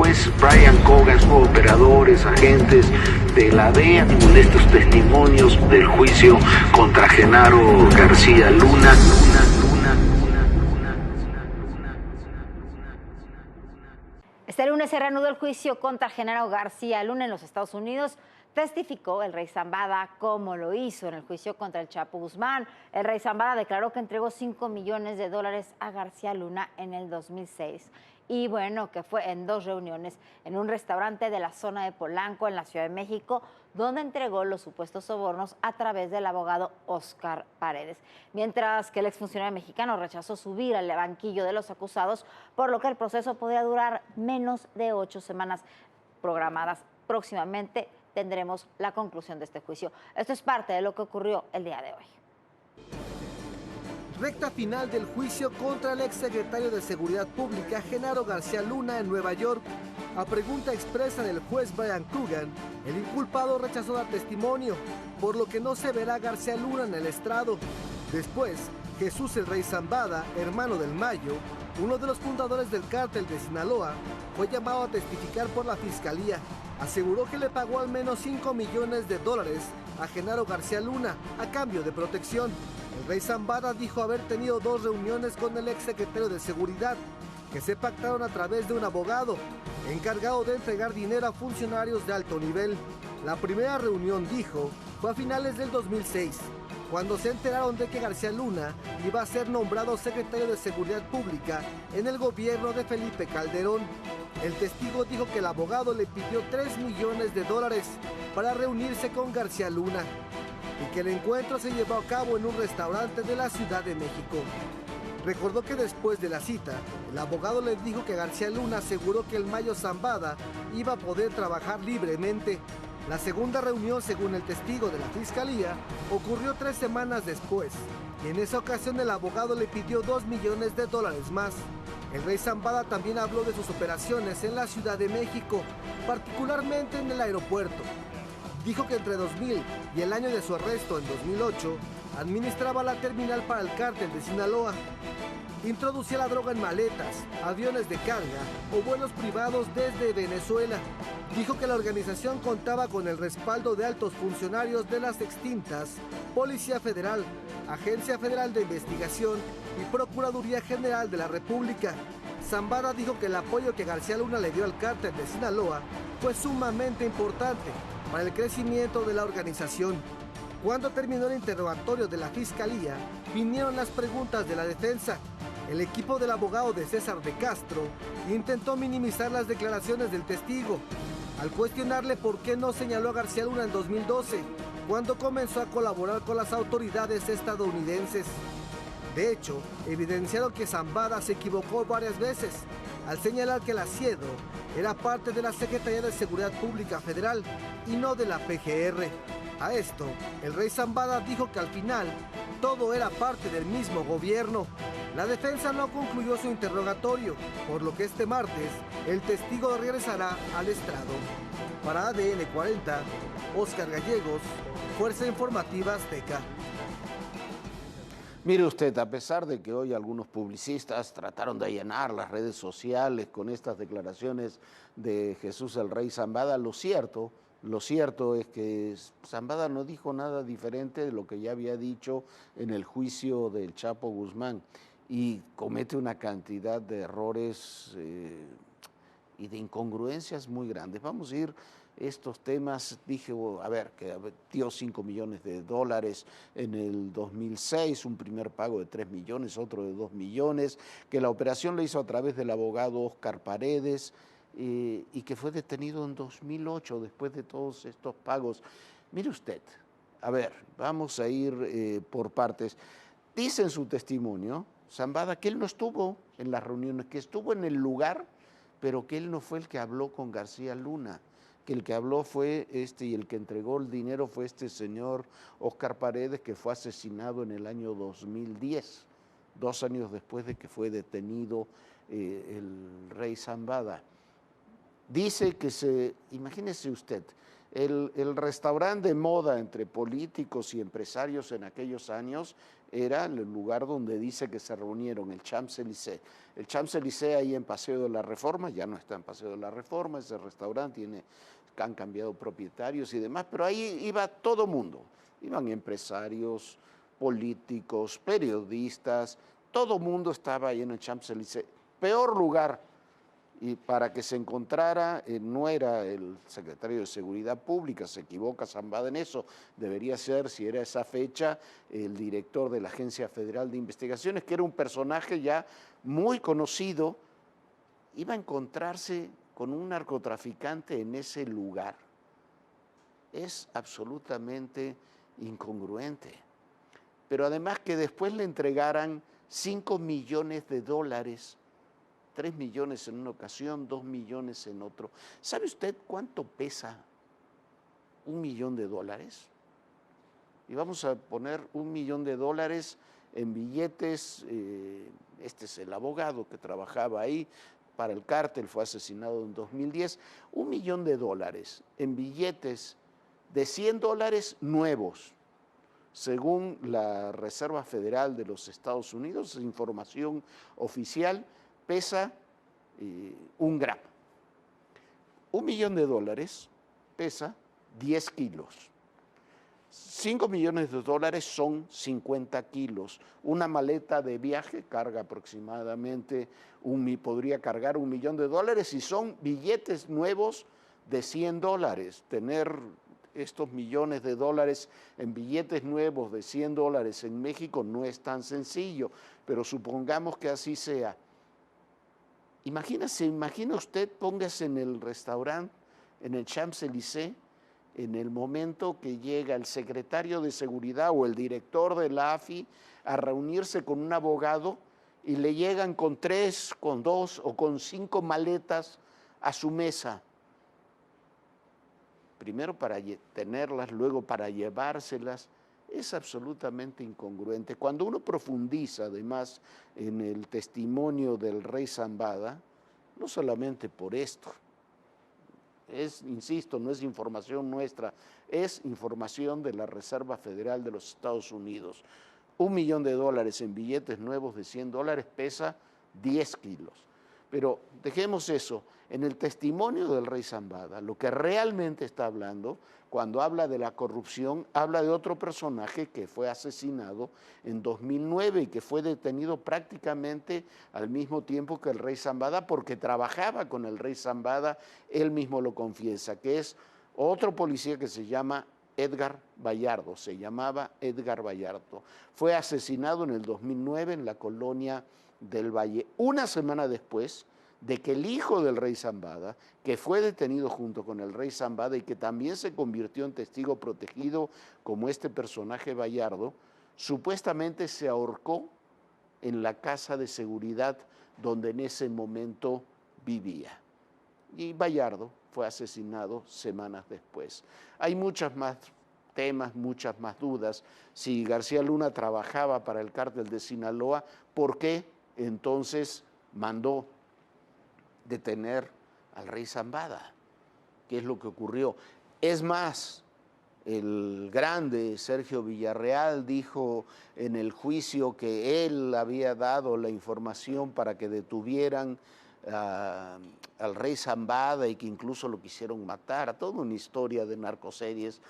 juez Brian Cogan, operadores, agentes de la DEA, de estos testimonios del juicio contra Genaro García Luna. Este lunes se reanudó el juicio contra Genaro García Luna en los Estados Unidos. Testificó el rey Zambada como lo hizo en el juicio contra el Chapo Guzmán. El rey Zambada declaró que entregó $5 millones a García Luna en el 2006. Y bueno, que fue en 2 reuniones en un restaurante de la zona de Polanco, en la Ciudad de México, donde entregó los supuestos sobornos a través del abogado Óscar Paredes. Mientras que el exfuncionario mexicano rechazó subir al banquillo de los acusados, por lo que el proceso podría durar menos de 8 semanas programadas. Próximamente tendremos la conclusión de este juicio. Esto es parte de lo que ocurrió el día de hoy. Recta final del juicio contra el exsecretario de Seguridad Pública, Genaro García Luna, en Nueva York. A pregunta expresa del juez Brian Cogan, el inculpado rechazó dar testimonio, por lo que no se verá a García Luna en el estrado. Después, Jesús el Rey Zambada, hermano del Mayo, uno de los fundadores del cártel de Sinaloa, fue llamado a testificar por la fiscalía. Aseguró que le pagó al menos $5 millones a Genaro García Luna a cambio de protección. El rey Zambada dijo haber tenido 2 reuniones con el exsecretario de Seguridad, que se pactaron a través de un abogado encargado de entregar dinero a funcionarios de alto nivel. La primera reunión, dijo, fue a finales del 2006, cuando se enteraron de que García Luna iba a ser nombrado secretario de Seguridad Pública en el gobierno de Felipe Calderón. El testigo dijo que el abogado le pidió $3 millones para reunirse con García Luna y que el encuentro se llevó a cabo en un restaurante de la Ciudad de México. Recordó que después de la cita, el abogado le dijo que García Luna aseguró que el Mayo Zambada iba a poder trabajar libremente. La segunda reunión, según el testigo de la fiscalía, ocurrió 3 semanas después, y en esa ocasión el abogado le pidió $2 millones más. El rey Zambada también habló de sus operaciones en la Ciudad de México, particularmente en el aeropuerto. Dijo que entre 2000 y el año de su arresto en 2008, administraba la terminal para el cártel de Sinaloa. Introducía la droga en maletas, aviones de carga o vuelos privados desde Venezuela. Dijo que la organización contaba con el respaldo de altos funcionarios de las extintas Policía Federal, Agencia Federal de Investigación y Procuraduría General de la República. Zambada dijo que el apoyo que García Luna le dio al cártel de Sinaloa fue sumamente importante para el crecimiento de la organización. Cuando terminó el interrogatorio de la fiscalía, vinieron las preguntas de la defensa. El equipo del abogado de César de Castro intentó minimizar las declaraciones del testigo, al cuestionarle por qué no señaló a García Luna en 2012, cuando comenzó a colaborar con las autoridades estadounidenses. De hecho, evidenciaron que Zambada se equivocó varias veces al señalar que el Asiedo era parte de la Secretaría de Seguridad Pública Federal y no de la PGR. A esto, el rey Zambada dijo que al final todo era parte del mismo gobierno. La defensa no concluyó su interrogatorio, por lo que este martes el testigo regresará al estrado. Para ADN 40, Óscar Gallegos, Fuerza Informativa Azteca. Mire usted, a pesar de que hoy algunos publicistas trataron de allanar las redes sociales con estas declaraciones de Jesús el Rey Zambada, lo cierto es que Zambada no dijo nada diferente de lo que ya había dicho en el juicio del Chapo Guzmán y comete una cantidad de errores y de incongruencias muy grandes. Vamos a ir estos temas. Dije, a ver, que dio $5 millones en el 2006, un primer pago de 3 millones, otro de 2 millones, que la operación la hizo a través del abogado Óscar Paredes, y que fue detenido en 2008 después de todos estos pagos. Mire usted, a ver, vamos a ir por partes. Dice en su testimonio, Zambada, que él no estuvo en las reuniones, que estuvo en el lugar, pero que él no fue el que habló con García Luna, que el que habló fue y el que entregó el dinero fue este señor Óscar Paredes, que fue asesinado en el año 2010, 2 años después de que fue detenido el rey Zambada. Dice que imagínese usted, El restaurante de moda entre políticos y empresarios en aquellos años era el lugar donde dice que se reunieron el Champs-Élysées. El Champs-Élysées ahí en Paseo de la Reforma, ya no está en Paseo de la Reforma, ese restaurante han cambiado propietarios y demás, pero ahí iba todo mundo, iban empresarios, políticos, periodistas, todo mundo estaba ahí en el Champs-Élysées. Peor lugar. Y para que se encontrara, no era el secretario de Seguridad Pública, se equivoca Zambada en eso, debería ser, si era esa fecha, el director de la Agencia Federal de Investigaciones, que era un personaje ya muy conocido, iba a encontrarse con un narcotraficante en ese lugar. Es absolutamente incongruente. Pero además que después le entregaran 5 millones de dólares, 3 millones en una ocasión, 2 millones en otro. ¿Sabe usted cuánto pesa $1 millón? Y vamos a poner $1 millón en billetes. Este es el abogado que trabajaba ahí para el cártel, fue asesinado en 2010. $1 millón en billetes de $100 nuevos, según la Reserva Federal de los Estados Unidos, información oficial, pesa 1 gramo. $1 millón pesa 10 kilos. 5 millones de dólares son 50 kilos. Una maleta de viaje carga aproximadamente, podría cargar $1 millón y son billetes nuevos de $100. Tener estos millones de dólares en billetes nuevos de $100 en México no es tan sencillo, pero supongamos que así sea. Imagina usted, póngase en el restaurante, en el Champs-Élysées, en el momento que llega el secretario de Seguridad o el director de la AFI a reunirse con un abogado y le llegan con 3, con 2 o con 5 maletas a su mesa. Primero para tenerlas, luego para llevárselas. Es absolutamente incongruente. Cuando uno profundiza además en el testimonio del rey Zambada, no solamente por esto, insisto, no es información nuestra, es información de la Reserva Federal de los Estados Unidos. $1 millón en billetes nuevos de $100 pesa 10 kilos. Pero dejemos eso. En el testimonio del rey Zambada, lo que realmente está hablando, cuando habla de la corrupción, habla de otro personaje que fue asesinado en 2009 y que fue detenido prácticamente al mismo tiempo que el rey Zambada, porque trabajaba con el rey Zambada, él mismo lo confiesa, que es otro policía que se llama Edgar Vallardo, se llamaba Edgar Vallardo. Fue asesinado en el 2009 en la colonia del Valle, una semana después de que el hijo del rey Zambada, que fue detenido junto con el rey Zambada y que también se convirtió en testigo protegido como este personaje Vallardo, supuestamente se ahorcó en la casa de seguridad donde en ese momento vivía. Y Vallardo fue asesinado semanas después. Hay muchas más temas, muchas más dudas. Si García Luna trabajaba para el cártel de Sinaloa, ¿por qué entonces mandó detener al rey Zambada? ¿Qué es lo que ocurrió? Es más, el grande Sergio Villarreal dijo en el juicio que él había dado la información para que detuvieran al rey Zambada y que incluso lo quisieron matar. Toda una historia de narcoseries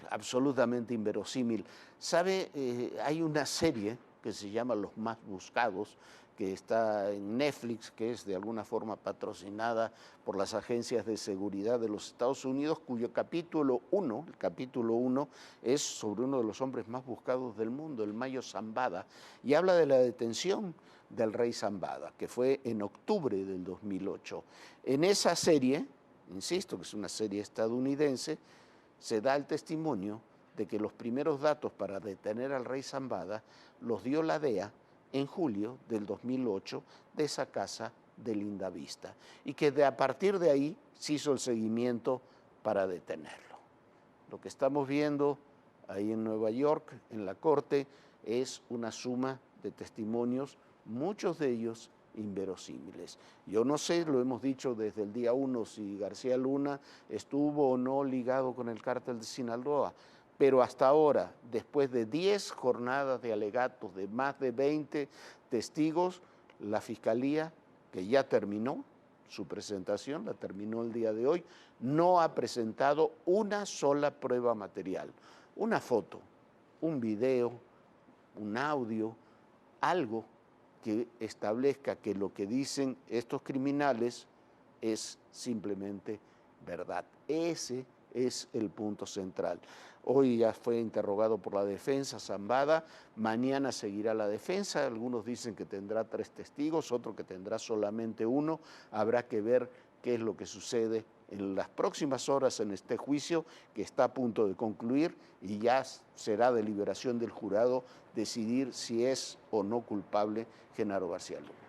absolutamente inverosímil. ¿Sabe? Hay una serie que se llama Los Más Buscados, que está en Netflix, que es de alguna forma patrocinada por las agencias de seguridad de los Estados Unidos, cuyo capítulo 1, el capítulo 1, es sobre uno de los hombres más buscados del mundo, el Mayo Zambada, y habla de la detención del rey Zambada, que fue en octubre del 2008. En esa serie, insisto que es una serie estadounidense, se da el testimonio de que los primeros datos para detener al rey Zambada los dio la DEA en julio del 2008 de esa casa de Lindavista, y que a partir de ahí se hizo el seguimiento para detenerlo. Lo que estamos viendo ahí en Nueva York, en la corte, es una suma de testimonios, muchos de ellos inverosímiles. Yo no sé, lo hemos dicho desde el día 1, si García Luna estuvo o no ligado con el cártel de Sinaloa, pero hasta ahora, después de 10 jornadas de alegatos de más de 20 testigos, la Fiscalía, que ya terminó su presentación, la terminó el día de hoy, no ha presentado una sola prueba material, una foto, un video, un audio, algo que establezca que lo que dicen estos criminales es simplemente verdad. Ese es el punto central. Hoy ya fue interrogado por la defensa Zambada, mañana seguirá la defensa, algunos dicen que tendrá 3 testigos, otro que tendrá solamente 1, habrá que ver qué es lo que sucede en las próximas horas en este juicio que está a punto de concluir y ya será deliberación del jurado decidir si es o no culpable Genaro García Luna.